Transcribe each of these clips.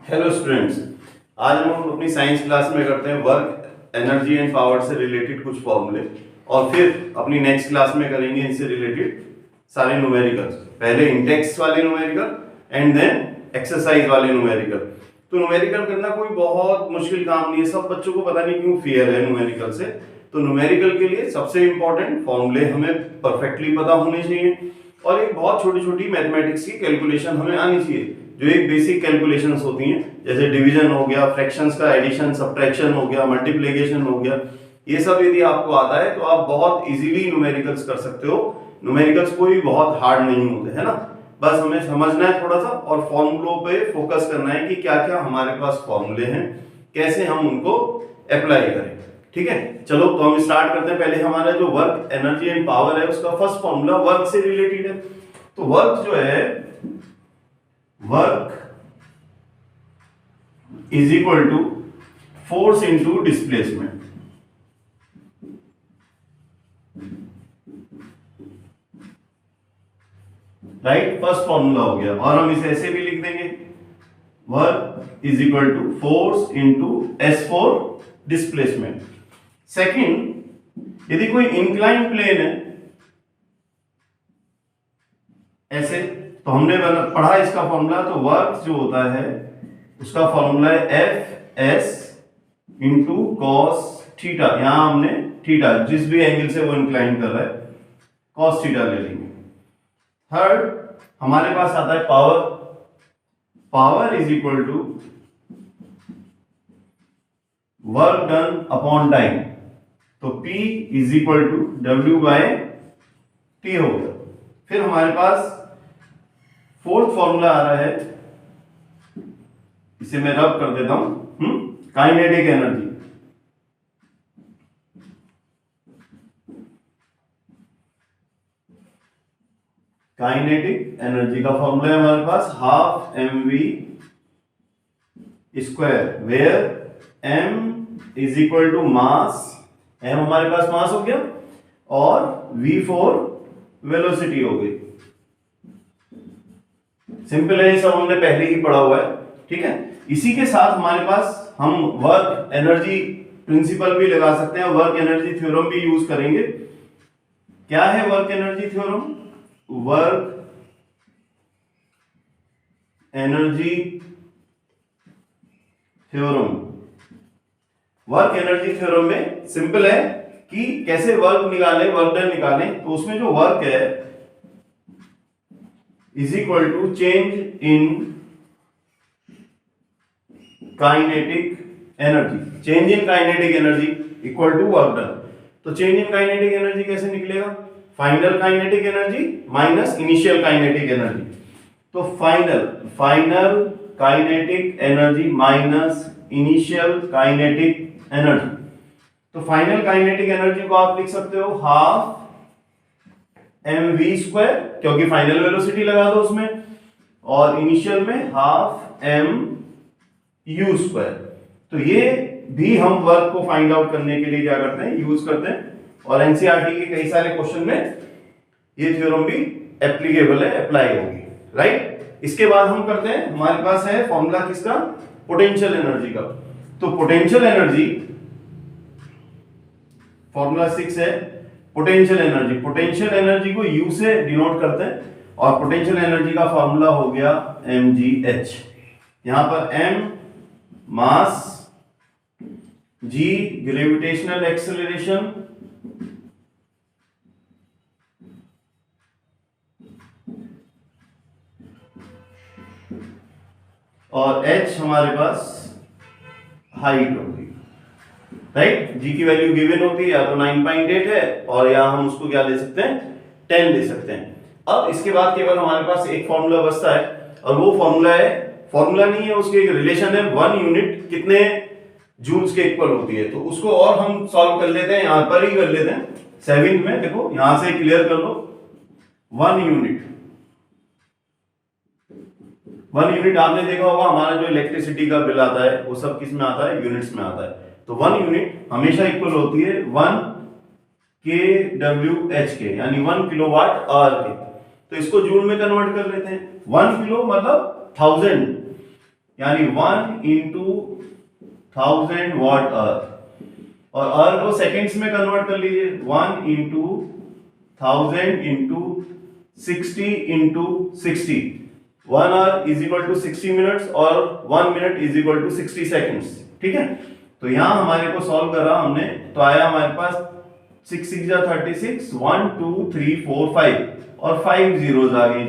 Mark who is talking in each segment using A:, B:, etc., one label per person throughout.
A: Hello students, आज हम अपनी साइंस क्लास में करते हैं वर्क, एनर्जी एंड पावर से रिलेटेड कुछ फॉर्मूले और फिर अपनी नेक्स्ट क्लास में करेंगे इनसे रिलेटेड सारे न्यूमेरिकल्स। पहले इंडेक्स वाले न्यूमेरिकल एंड देन एक्सरसाइज वाले न्यूमेरिकल। तो न्यूमेरिकल करना कोई बहुत मुश्किल काम नहीं है, सब बच्चों को पता नहीं क्यों फियर है न्यूमेरिकल से। तो न्यूमेरिकल के लिए सबसे इंपॉर्टेंट फॉर्मूले हमें परफेक्टली पता होने चाहिए और एक बहुत छोटी छोटी मैथमेटिक्स की कैलकुलेशन हमें आनी चाहिए, जो एक बेसिक कैलकुलेशंस होती हैं, जैसे डिवीजन हो गया, फ्रैक्शंस का एडिशन सब्ट्रैक्शन हो गया, मल्टीप्लिकेशन हो गया। ये सब यदि आपको आता है तो आप बहुत इजीली न्यूमेरिकल्स कर सकते हो। न्यूमेरिकल्स कोई बहुत हार्ड नहीं होते, है ना। बस हमें समझना है थोड़ा सा और फॉर्मूलों पे फोकस करना है कि क्या क्या हमारे पास फॉर्मूले हैं, कैसे हम उनको अप्लाई करें। ठीक है, चलो तो हम स्टार्ट करते हैं। पहले हमारा जो वर्क, एनर्जी एंड पावर है उसका फर्स्ट फॉर्मूला वर्क से रिलेटेड है। तो वर्क जो है, work is equal to force into displacement. Right, first formula हो गया और हम इसे ऐसे भी लिख देंगे, work is equal to force into S for displacement. Second, यदि कोई इंक्लाइन प्लेन है ऐसे, तो हमने पढ़ा इसका फॉर्मूला। तो वर्क जो होता है उसका फॉर्मूला है F S into cos theta. यहां हमने थीटा जिस भी एंगल से वो इंक्लाइन कर रहा है कॉस थीटा ले लेंगे। थर्ड, हमारे पास आता है power. Power is equal to work done upon time. तो P is equal to W by T हो गया। फिर हमारे पास फोर्थ फॉर्मूला आ रहा है, इसे मैं रब कर देता हूं, काइनेटिक एनर्जी। काइनेटिक एनर्जी का फॉर्मूला है हमारे पास half mv square, where m is equal to mass. m हमारे पास मास हो गया और v4 वेलोसिटी हो गई। सिंपल है, ये सब हमने पहले ही पढ़ा हुआ है। ठीक है, इसी के साथ हमारे पास हम वर्क एनर्जी प्रिंसिपल भी लगा सकते हैं, वर्क एनर्जी थ्योरम भी यूज करेंगे। क्या है work energy theorem? Work energy theorem, work energy theorem में सिंपल है कि कैसे वर्क निकालें, वर्क डन निकालें। तो उसमें जो वर्क है is equal to change in kinetic energy. Change in kinetic energy equal to work done. तो चेंज इन काइनेटिक एनर्जी कैसे निकलेगा? Final kinetic energy minus initial kinetic energy. तो final kinetic energy minus initial kinetic energy. तो final kinetic energy को आप लिख सकते हो हाफ mv स्क्वायर, क्योंकि फाइनल वेलोसिटी लगा दो उसमें, और इनिशियल में हाफ m u स्क्वायर। तो ये भी हम वर्क को फाइंड आउट करने के लिए क्या करते हैं, यूज करते हैं। और एनसीईआरटी के कई सारे क्वेश्चन में ये थ्योरम भी एप्लीकेबल है, अप्लाई होगी। राइट, इसके बाद हम करते हैं, हमारे पास है फॉर्मूला किसका? पोटेंशियल एनर्जी का। तो पोटेंशियल एनर्जी फॉर्मूला 6 है पोटेंशियल एनर्जी। पोटेंशियल एनर्जी को U से डिनोट करते हैं और पोटेंशियल एनर्जी का फॉर्मूला हो गया mgh। यहां पर m मास, g ग्रेविटेशनल एक्सेलरेशन, और h हमारे पास हाइट होगी। राइट, g की वैल्यू गिवन होती है, या तो 9.8 है और या हम उसको क्या ले सकते हैं, 10 ले सकते हैं। अब इसके बाद केवल हमारे पास एक फॉर्मूला बचता है और वो फॉर्मूला है, फॉर्मूला नहीं है, उसके एक रिलेशन है, 1 यूनिट कितने जूल्स के इक्वल होती है। तो उसको और हम सॉल्व कर लेते हैं, यहां पर ही कर लेते हैं 7 में। देखो यहां से क्लियर कर लो, 1 यूनिट आपने देखा होगा, हमारा जो इलेक्ट्रिसिटी का बिल आता है वो सब किस में आता है, यूनिट्स में आता है। तो 1 यूनिट हमेशा इक्वल होती है 1 kWh के, यानी 1 किलोवाट आवर के। तो इसको जूल में कन्वर्ट कर लेते हैं। 1 किलो मतलब 1000, यानी 1 इंटू 1000 वॉट आवर, और आवर को सेकेंड्स में कन्वर्ट कर लीजिए, 1 into 1000 into 60 into 60, 1 hour is equal to 60 minutes और 1 minute is equal to 60 seconds. ठीक है, तो यहां हमारे को सॉल्व करा हमने, तो आया हमारे पास 6 6 जा 36, 1 2 3 4 5 और 5 जीरोस आ गई।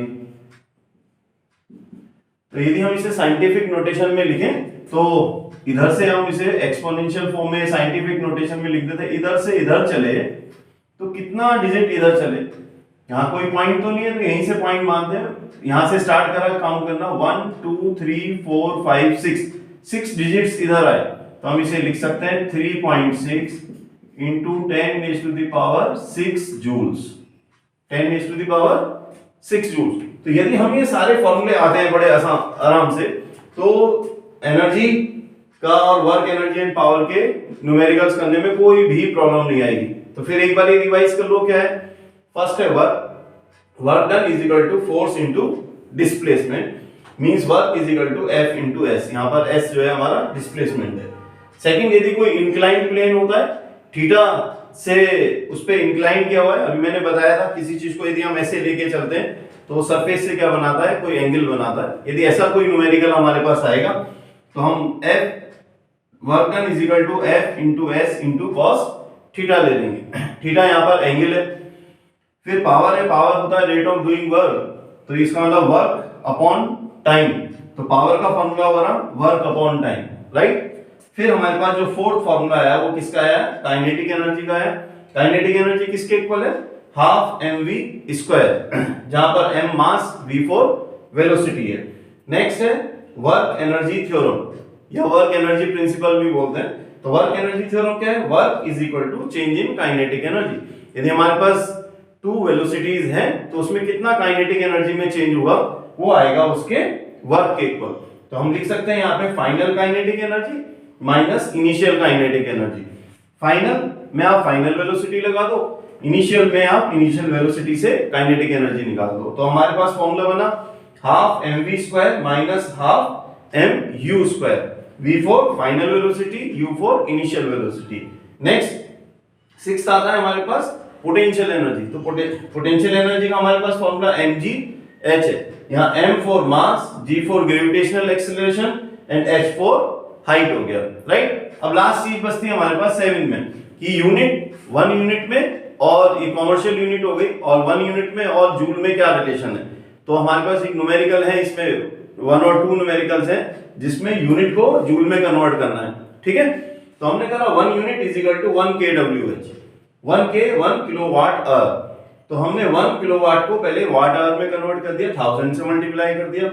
A: तो यदि हम इसे साइंटिफिक नोटेशन में लिखें तो इधर से हम इसे एक्सपोनेंशियल फॉर्म में साइंटिफिक नोटेशन में लिख देते, इधर से इधर चले तो कितना डिजिट इधर चले, यहाँ कोई पॉइंट तो नहीं है तो यहीं से पॉइंट मानते हैं, यहां से स्टार्ट करा काउंट करना, 1 2 3 4 5 6 डिजिट्स इधर आए, तो हम इसे लिख सकते हैं 3.6 into 10 raise to the power 6 joules, 10 raise to the power 6 joules. तो यदि हम ये सारे फॉर्मूले आते हैं बड़े आराम से, तो एनर्जी का और वर्क एनर्जी एंड पावर के न्यूमेरिकल्स करने में कोई भी प्रॉब्लम नहीं आएगी। तो फिर एक बार ये रिवाइज कर लो, क्या है, फर्स्ट है work done is equal to force into displacement, means work is equal to F into S, यहां पर एस जो है हमारा डिस्प्लेसमेंट है। सेकंड, यदि कोई इंक्लाइंड प्लेन होता है, थीटा से उस पे इंक्लाइन किया हुआ है, अभी मैंने बताया था किसी चीज को यदि हम ऐसे लेके चलते हैं तो वो सरफेस से क्या बनाता है, कोई एंगल बनाता है। यदि ऐसा कोई न्यूमेरिकल हमारे पास आएगा तो हम F work done is equal to F into S into cos theta ले लेंगे, थीटा यहाँ पर एंगल है। फिर पावर है, पावर होता है रेट ऑफ डूइंग वर्क, तो इसका मतलब वर्क अपॉन टाइम, तो पावर का फॉर्मूला हो रहा वर्क अपॉन टाइम, राइट। फिर हमारे पास जो फोर्थ फॉर्मूला आया वो किसका आया, काइनेटिक एनर्जी का है। काइनेटिक एनर्जी किसके इक्वल है, हाफ mv स्क्वायर, जहां पर m मास v4 वेलोसिटी है। नेक्स्ट है वर्क एनर्जी थ्योरम या वर्क एनर्जी प्रिंसिपल भी बोलते हैं। तो वर्क एनर्जी थ्योरम क्या है, work is equal to change in kinetic energy. यदि हमारे पास 2 वेलोसिटीज हैं तो उसमें कितना काइनेटिक एनर्जी में चेंज होगा, वो आएगा उसके वर्क के इक्वल। तो हम लिख सकते हैं यहाँ पे final kinetic energy minus initial kinetic energy. Final में आप फाइनल वेलोसिटी लगा दो, इनिशियल में आप इनिशियल वेलोसिटी से काइनेटिक एनर्जी निकाल दो। तो हमारे पास फॉर्मूला बना half mv square minus half mu square, v4 final velocity, u4 initial velocity. Next sixth आता है हमारे पास पोटेंशियल एनर्जी। तो पोटेंशियल एनर्जी का हमारे पास फॉर्मूला mg h है, यहाँ m for mass, g for gravitational acceleration and h for height हो गया, राइट। अब लास्ट चीज बचती है हमारे पास 7 में कि यूनिट, 1 यूनिट में और ये कॉमर्शियल यूनिट हो गई, और 1 यूनिट में और जूल में क्या रिलेशन है। तो हमारे पास एक न्यूमेरिकल है, इसमें 1 और 2 न्यूमेरिकल्स हैं जिसमें यूनिट को जूल में कन्वर्ट करना है, ठीक है। तो हमने कहा 1 unit is equal to 1 kWh, 1 kilowatt hour. तो हमने 1 किलोवाट को पहले वाट आवर में कन्वर्ट कर दिया, 1000 से मल्टीप्लाई कर दिया,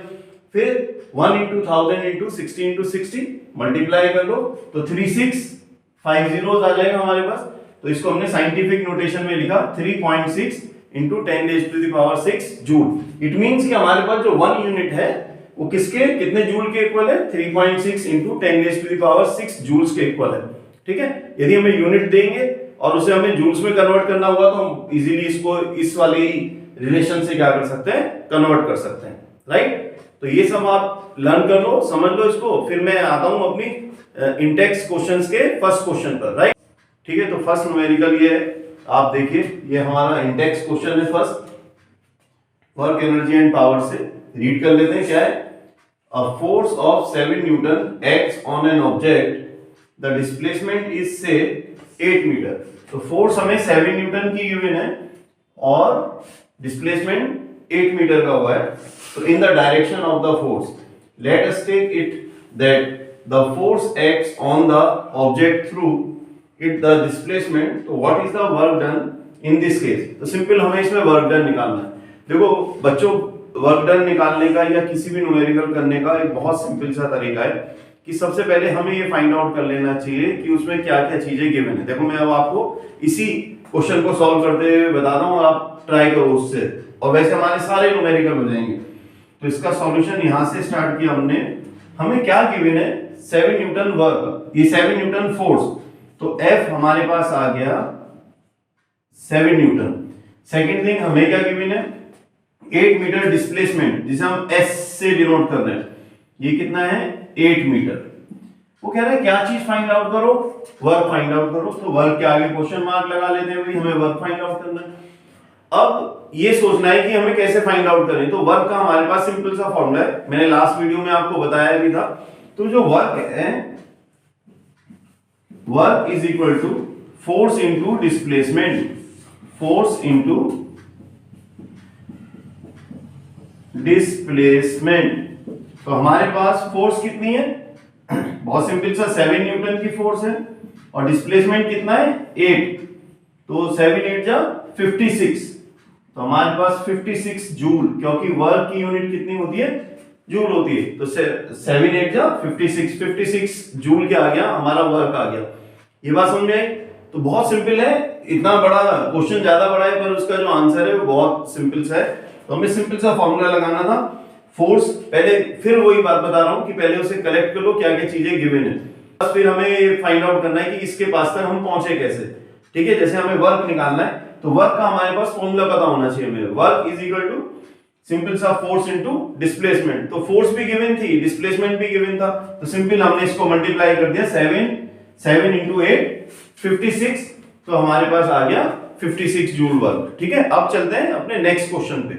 A: फिर 1 इंटू 1000 इंटू 60 इंटू 60 मल्टीप्लाई कर लो, तो 3650 आ जाएगा हमारे पास। तो इसको हमने साइंटिफिक नोटेशन में लिखा 3.6 into 10 raise to the power 6 joule. It means कि हमारे पास जो 1 यूनिट है वो किसके कितने जूल के इक्वल है, 3.6 into 10 raise to the power 6 joules के इक्वल है, ठीक है। यदि हमें यूनिट देंगे और उसे हमें जूल्स में कन्वर्ट करना हुआ तो हम इजीली इसको इस वाले रिलेशन से क्या कर सकते हैं, कन्वर्ट कर सकते हैं, राइट। तो ये सब आप लर्न कर लो, समझ लो इसको। फिर मैं आता हूं अपनी इंटेक्स क्वेश्चंस के फर्स्ट क्वेश्चन पर, राइट, ठीक है। तो फर्स्ट न्यूमेरिकल ये है, आप देखिए ये हमारा इंटेक्स क्वेश्चन है first, work energy and power से रीड कर लेते हैं। क्या है, a force of 7 Newton acts on an object, the displacement is से 8 मीटर। तो फोर्स हमें 7 न्यूटन की गिवन है और डिस्प्लेसमेंट 8 मीटर का हुआ है। तो in the direction of the force, let us take it that the force acts on the object through it the displacement. तो what is the work done in this case. तो simple हमें इसमें work done निकालना है। देखो बच्चों, work done निकालने का या किसी भी न्यूमेरिकल करने का एक बहुत सिंपल सा तरीका है कि सबसे पहले हमें ये फाइंड आउट कर लेना चाहिए कि उसमें क्या क्या चीजें गिवन है। देखो मैं अब आपको इसी क्वेश्चन को सॉल्व करते हुए बता रहा हूं और आप ट्राई करो उससे, और वैसे हमारे सारे न्यूमेरिकल हो जाएंगे। तो इसका सॉल्यूशन यहां से स्टार्ट किया हमने, हमें क्या गिवन है, 7 न्यूटन वर्क, ये 7 न्यूटन फोर्स, तो F हमारे पास आ गया 7 न्यूटन। सेकंड थिंग हमें क्या गिवन है, 8 मीटर डिस्प्लेसमेंट, जिसे हम S से डिनोट कर रहे हैं। ये कितना है 8 मीटर। वो कह रहा है क्या चीज फाइंड आउट करो, वर्क फाइंड आउट करो। तो वर्क के आगे क्वेश्चन मार्क लगा लेते हैं, भाई हमें वर्क फाइंड आउट करना है। अब ये सोचना है कि हमें कैसे फाइंड आउट करें। तो वर्क का हमारे पास सिंपल सा फॉर्मूला है, मैंने लास्ट वीडियो में आपको बताया भी था। तो जो वर्क है, work is equal to force into displacement, force into displacement. तो हमारे पास फोर्स कितनी है, बहुत सिंपल सा 7 न्यूटन की फोर्स है, और डिस्प्लेसमेंट कितना है 8। तो 7 8 जा 56, तो हमारे पास 56 जूल, क्योंकि वर्क की यूनिट कितनी होती है, जूल होती है। तो 7 8 जा 56 जूल क्या आ गया, हमारा वर्क आ गया। ये बात समझ में आई। तो बहुत सिंपल है, इतना बड़ा क्वेश्चन ज्यादा बड़ा है पर उसका जो आंसर है वो बहुत सिंपल सा है। तो हमें सिंपल सा फॉर्मूला लगाना था, फोर्स पहले, फिर वही बात बता रहा हूं कि पहले उसे कलेक्ट कर लो क्या क्या चीजें गिवन है, बस फिर हमें फाइंड आउट करना है कि इसके पास तक हम पहुंचे कैसे। ठीक है, जैसे हमें वर्क निकालना है तो वर्क का हमारे पास फॉर्मूला पता होना चाहिए हमें। Work is equal to simple सा फोर्स इनटू डिस्प्लेसमेंट। तो फोर्स भी गिवन थी, डिस्प्लेसमेंट भी गिवन था, तो सिंपल हमने इसको मल्टीप्लाई कर दिया, 7 इंटू 8 56। तो हमारे पास आ गया 56 जूल वर्क। ठीक है, अब चलते हैं अपने नेक्स्ट क्वेश्चन पे।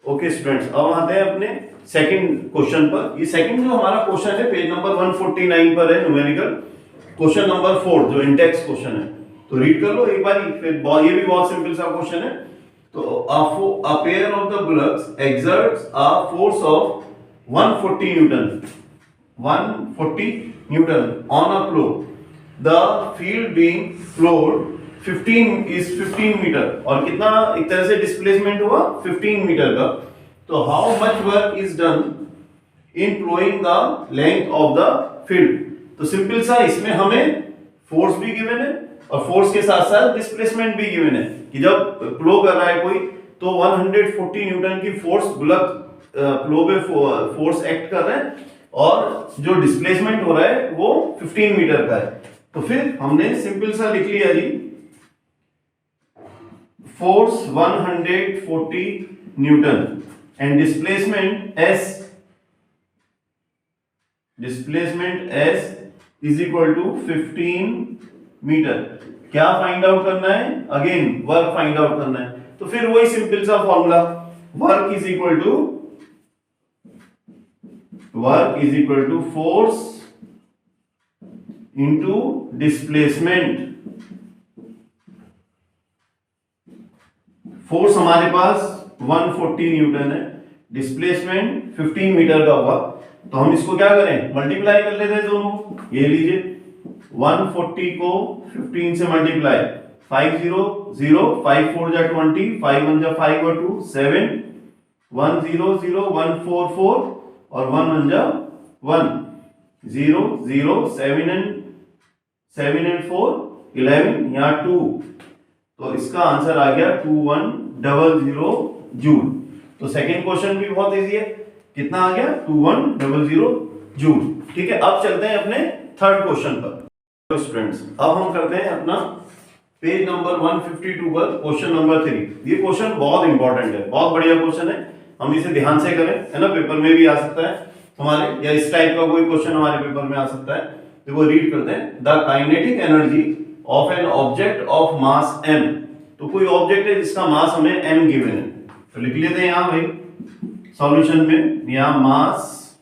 A: ओके स्टूडेंट्स, अब आते हैं अपने सेकंड क्वेश्चन पर। ये सेकंड जो हमारा क्वेश्चन है पेज नंबर 149 पर है, न्यूमेरिकल क्वेश्चन नंबर 4 जो इंडेक्स क्वेश्चन है। तो रीड कर लो एक बार, फिर ये भी बहुत सिंपल सा क्वेश्चन है। तो a pair of the bullocks exerts a force of 140 Newton, 140 Newton on a plow. The field being plowed 15 metre, और कितना एक तरह से डिस्प्लेसमेंट हुआ 15 मीटर का। तो how much work is done in ploughing the length of the field. तो simple सा, इसमें हमें फोर्स भी गिवन है और फोर्स के साथ साथ डिस्प्लेसमेंट भी गिवन है कि जब प्लो कर रहा है कोई तो 140 न्यूटन की फोर्स बुलक प्लो पे फोर्स एक्ट कर रहे हैं, और जो डिस्प्लेसमेंट हो रहा है वो 15 मीटर का है। तो फिर हमने सिंपल सा लिख लिया जी, force 140 newton and displacement S is equal to 15 metre. क्या फाइंड आउट करना है, अगेन वर्क फाइंड आउट करना है। तो फिर वही सिंपल सा formula, work is equal to force into displacement. Force हमारे पास 140 न्यूटन है, डिस्प्लेसमेंट 15 मीटर का हुआ, तो हम इसको क्या करें, मल्टीप्लाई कर लेते हैं दोनों। ये लीजिए 140 को 15 से मल्टीप्लाई, 5 0 0, 5 4 जा 20, 5 1 जा 5 और 2 7, 1 0 0, 1 4 4 और 1 1 जा 1, 0 0, 7 and 4 11, यहाँ 2। तो इसका आंसर आ गया 2100 जूल। तो सेकंड क्वेश्चन भी बहुत इजी है, कितना आ गया 2100 जूल। ठीक है, अब चलते हैं अपने थर्ड क्वेश्चन पर। तो स्टूडेंट्स, अब हम करते हैं अपना पेज नंबर 152 पर क्वेश्चन नंबर 3। ये क्वेश्चन बहुत इंपॉर्टेंट है, बहुत बढ़िया क्वेश्चन है, हम इसे ध्यान से करें, है ना। पेपर में भी आ सकता है हमारे, या इस टाइप का कोई क्वेश्चन हमारे पेपर में आ सकता है। देखो रीड करते हैं, the kinetic energy of an object of mass m। तो कोई ऑब्जेक्ट है जिसका मास हमें m गिवन है, तो लिख लेते हैं यहां भाई सॉल्यूशन में, यहां मास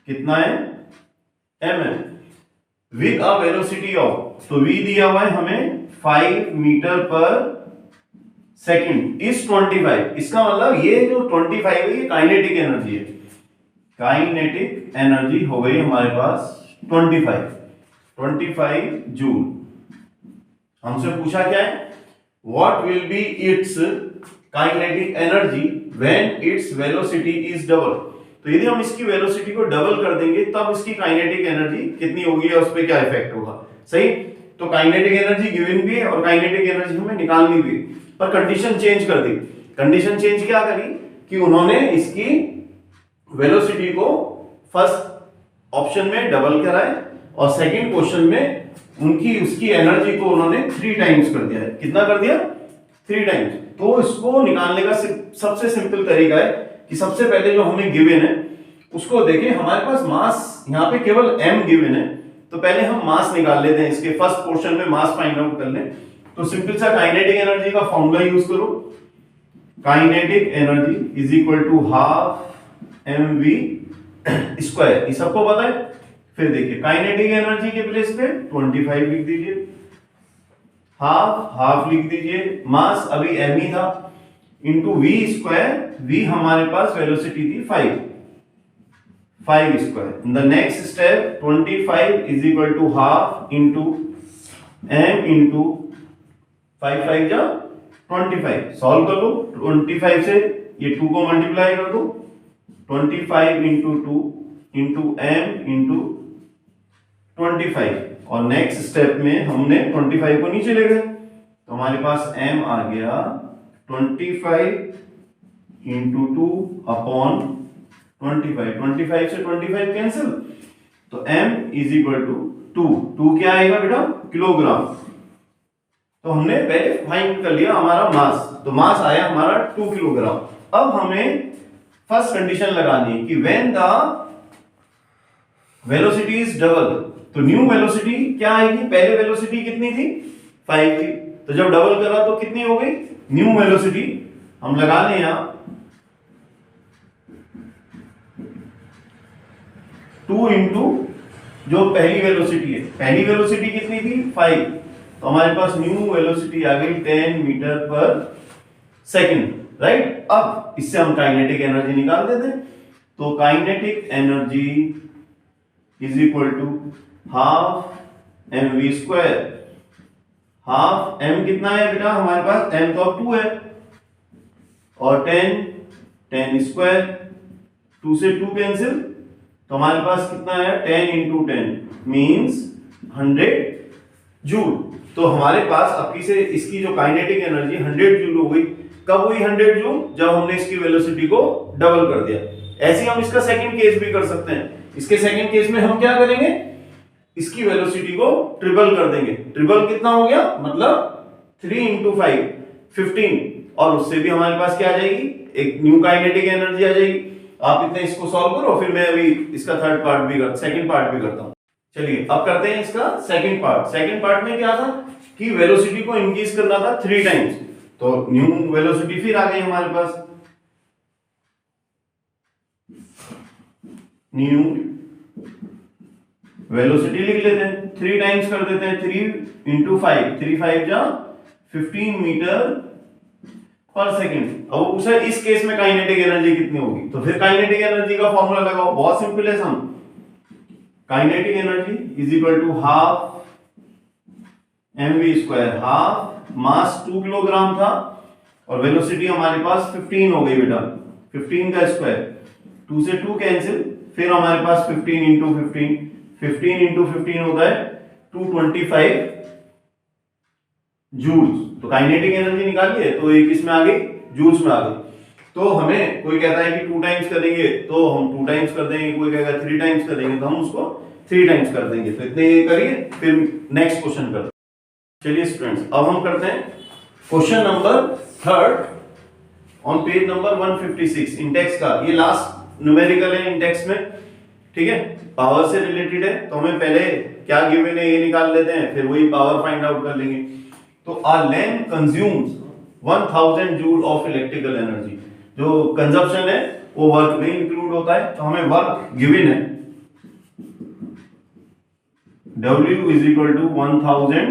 A: कितना है m है, विद अ वेलोसिटी ऑफ, तो v दिया हुआ है हमें 5 मीटर पर सेकंड इज 25। इसका मतलब ये जो 25 है ये काइनेटिक एनर्जी है, काइनेटिक एनर्जी हो गई हमारे पास 25 जूल। हमसे पूछा क्या है, what will be it's kinetic energy when its velocity is double. तो यदि हम इसकी वेलोसिटी को डबल कर देंगे तब इसकी काइनेटिक एनर्जी कितनी होगी और उस पर क्या इफेक्ट होगा। सही, तो काइनेटिक एनर्जी गिवन भी है और काइनेटिक एनर्जी हमें निकालनी भी है, पर कंडीशन चेंज कर दी। कंडीशन चेंज क्या करी कि उन्होंने इसकी वेलोसिटी को फर्स्ट ऑप्शन में डबल कराए और सेकंड क्वेश्चन में उसकी एनर्जी को उन्होंने 3 टाइम्स कर दिया है। कितना कर दिया, 3 टाइम्स। तो इसको निकालने का सबसे सिंपल तरीका है कि सबसे पहले जो हमें गिवन है उसको देखें। हमारे पास मास यहाँ पे केवल m गिवन है, तो पहले हम मास निकाल लेते हैं। इसके फर्स्ट पोर्शन में मास फाइंड आउट कर लें। तो सिंपल सा काइनेटिक एनर्जी का फॉर्मूला यूज करो। Kinetic energy is equal to half mv square, ये सबको पता है। फिर देखिए काइनेटिक एनर्जी के प्लेस पे 25 लिख दीजिए, हाफ लिख दीजिए, मास अभी m ही था, इंटू v स्क्वायर, v हमारे पास वेलोसिटी थी 5 square. In the next step 25 is equal to half into m into 5 जा 25। सॉल्व कर लो, 25 से ये 2 को मल्टीप्लाई कर दो, 25 इंटू 2 इंटू m इंटू 25। और नेक्स्ट स्टेप में हमने 25 को नीचे ले गए, तो हमारे पास m आ गया 25 इंटू 2 अपॉन 25 से 25 कैंसिल, तो m इज इक्वल टू 2 क्या आएगा बेटा, किलोग्राम। तो हमने पहले फाइंड कर लिया हमारा मास, तो मास आया हमारा 2 किलोग्राम। अब हमें फर्स्ट कंडीशन लगानी है कि when the velocity is double, तो न्यू वेलोसिटी क्या आएगी, पहले वेलोसिटी कितनी थी 5 थी, तो जब डबल करा तो कितनी हो गई न्यू वेलोसिटी। हम लगा लें यहां 2 इंटू जो पहली वेलोसिटी है, पहली वेलोसिटी कितनी थी 5, तो हमारे पास न्यू वेलोसिटी आ गई 10 मीटर पर सेकंड, राइट। अब इससे हम काइनेटिक एनर्जी निकाल देते हैं। तो kinetic energy is equal to half mv square. हाफ m कितना है बेटा हमारे पास, m तो अब 2 है, और 10 स्क्वायर, 2 से 2 कैंसिल, तो हमारे पास कितना है 10 इंटू 10 मीन्स 100 जूल। तो हमारे पास अब से इसकी जो काइनेटिक एनर्जी 100 जूल हो गई। कब हुई 100 जूल, जब हमने इसकी वेलोसिटी को डबल कर दिया। ऐसे हम इसका सेकंड केस भी कर सकते हैं। इसके सेकंड केस में हम क्या करेंगे, इसकी वेलोसिटी को ट्रिपल कर देंगे। ट्रिपल कितना हो गया, मतलब 3 इंटू 5 15, और उससे भी हमारे पास क्या आ जाएगी, एक न्यू काइनेटिक एनर्जी आ जाएगी। आप इतने इसको सॉल्व करो, फिर मैं अभी इसका सेकंड पार्ट भी करता हूं। चलिए अब करते हैं इसका सेकंड पार्ट। सेकंड पार्ट में क्या था कि वेलोसिटी को इंक्रीज करना था 3 टाइम्स, तो न्यू वेलोसिटी फिर आ गई हमारे पास, न्यू वेलोसिटी लिख लेते हैं, 3 टाइम्स कर देते हैं, 3 इंटू 5, 3 5 जा 15 मीटर पर सेकंड। अब उसे इस केस में काइनेटिक एनर्जी कितनी होगी, तो फिर काइनेटिक एनर्जी का फॉर्मूला लगाओ, बहुत सिंपल है sum. Kinetic energy is equal to half mv square. Half mass 2 kilogram था और वेलोसिटी हमारे पास 15 हो गई बेटा, 15 का स्क्वायर, 2 से 2 कैंसिल, फिर हमारे पास 15 इंटू 15 होता है 225 जूल्स। तो काइनेटिक एनर्जी निकालिए, तो ये किस में आ गई, जूल्स में आ गई। तो हमें कोई कहता है कि 2 टाइम्स करेंगे तो हम 2 टाइम्स कर देंगे, कोई कहेगा 3 टाइम्स करेंगे तो हम उसको 3 टाइम्स कर देंगे। तो इतने ये करिए, फिर नेक्स्ट क्वेश्चन करते हैं। चलिए स्टूडेंट्स, अब हम करते हैं question number 3 on page number 156 index का। ये लास्ट न्यूमेरिकल है इंडेक्स में, ठीक है, पावर से रिलेटेड है। तो हमें पहले क्या गिवन है ये निकाल लेते हैं, फिर वही पावर फाइंड आउट कर लेंगे। तो a lamp consumes 1000 joule of electrical energy. जो कंजप्शन है वो वर्क में इंक्लूड होता है। तो हमें वर्क गिवन है W is equal to 1000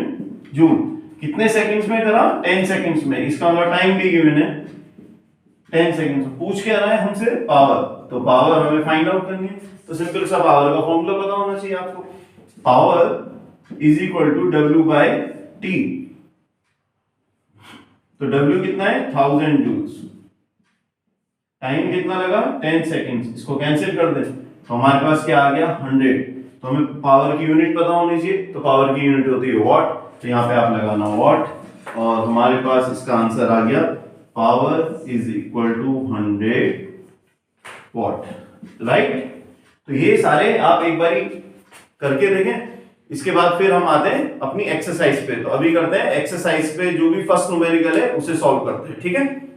A: joule. कितने सेकंड्स में करा, 10 सेकंड्स में। इसका मतलब टाइम भी गिवन है 10 सेकंड्स। पूछ के आ रहा है हमसे पावर, तो पावर हमें फाइंड आउट करनी है। तो सिंपल सा पावर का फॉर्मूला पता होना चाहिए आपको। Power is equal to W by T। तो W कितना है 1000 जूल्स, टाइम कितना लगा 10 सेकंड्स। इसको कैंसिल कर दे तो हमारे पास क्या आ गया 100। तो हमें पावर की यूनिट पता होनी चाहिए, तो पावर की यूनिट होती है वॉट। तो यहाँ पे आप लगाना वॉट, और हमारे पास इसका आंसर आ गया power is equal to 100 watt, right. तो ये सारे आप एक बारी करके देखें। इसके बाद फिर हम आते हैं अपनी एक्सरसाइज पे। तो अभी करते हैं एक्सरसाइज पे, जो भी फर्स्ट न्यूमेरिकल है उसे सॉल्व करते हैं, ठीक है।